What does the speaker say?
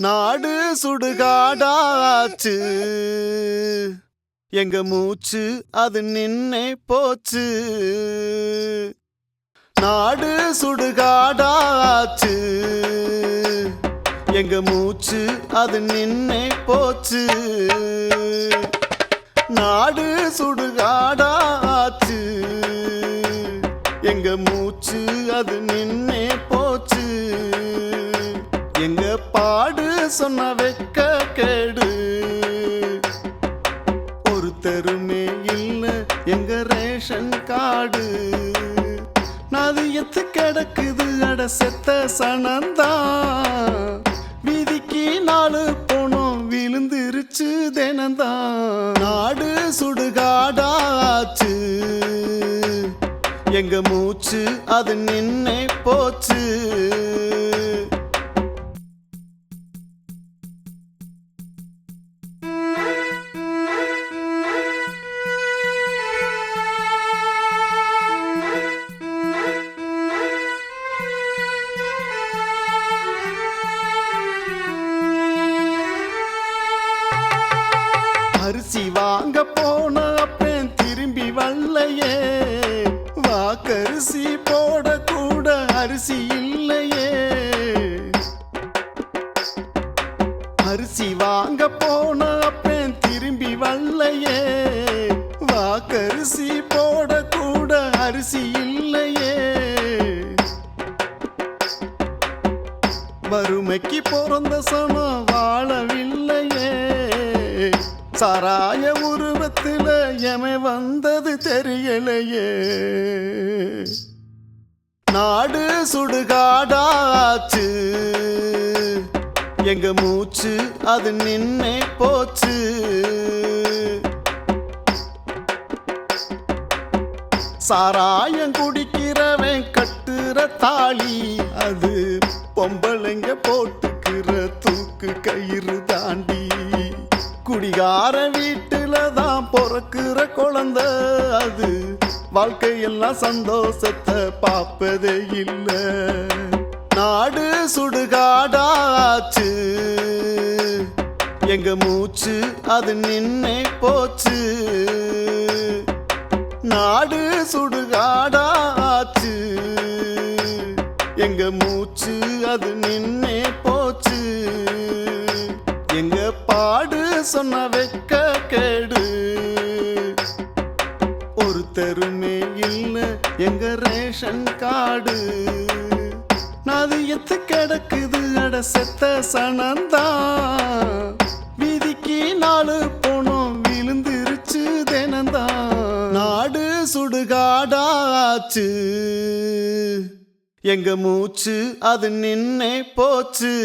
நாடு சுடுகாடாச்சு, எங்க மூச்சு அது நின்னே போச்சு. நாடு சுடுகாடாச்சு, எங்க மூச்சு அது நின்னே போச்சு. நாடு சுடுகாடாச்சு, எங்க மூச்சு அது நின்னே போச்சு. எங்க பாடு சொன்ன வெக்க கேடு, ஒரு தெருமே இல்ல எங்க ரேஷன் கார்டு. நதியத்து கிடக்குது அட செத்த சனந்தான், வீதிக்கு நாலு போனோம் விழுந்துருச்சு தினந்தான். நாடு சுடுகாடாச்சு, எங்க மூச்சு அது நின்னே போச்சு. அரிசி வாங்க போன அப்பன் திரும்பி வரலையே, வாக்கரிசி போட கூட அரிசி இல்லையே. அரிசி வாங்க போன அப்பன் திரும்பி வரலையே, வாக்கரிசி போட கூட அரிசி இல்லையே. வறுமைக்கு பிறந்த சனம் வாழவில்லையே, சாராய உருவத்தில் எமை வந்தது தெரியலையே. நாடு சுடுகாடாச்சு, எங்க மூச்சு அது நின்னே போச்சு. சாராயம் குடிக்கிறவன் கட்டுற தாலி, அது பொம்பளைங்க போட்டுக்கிற தூக்கு கயிறு தாண்டி. குடிகார வீட்டுல தான் பொறக்குற குழந்தை, அது வாழ்க்கையெல்லாம் சந்தோஷத்தை பார்ப்பதே இல்ல. நாடு சுடுகாடாச்சு, எங்க மூச்சு அது நின்னே போச்சு. நாடு சுடுகாடாச்சு, எங்க மூச்சு அது நின்னே போச்சு. எங்க பாடு சொன்ன வெக்க கேடு, ஒரு தெருமே இல்ல எங்க ரேஷன் கார்டு. நதியத்து கிடக்குது அட செத்த சனந்தான், வீதிக்கு நாலு போனோம் விழுந்துருச்சு தினந்தான். நாடு சுடுகாடாச்சு, எங்க மூச்சு அது நின்னே போச்சு.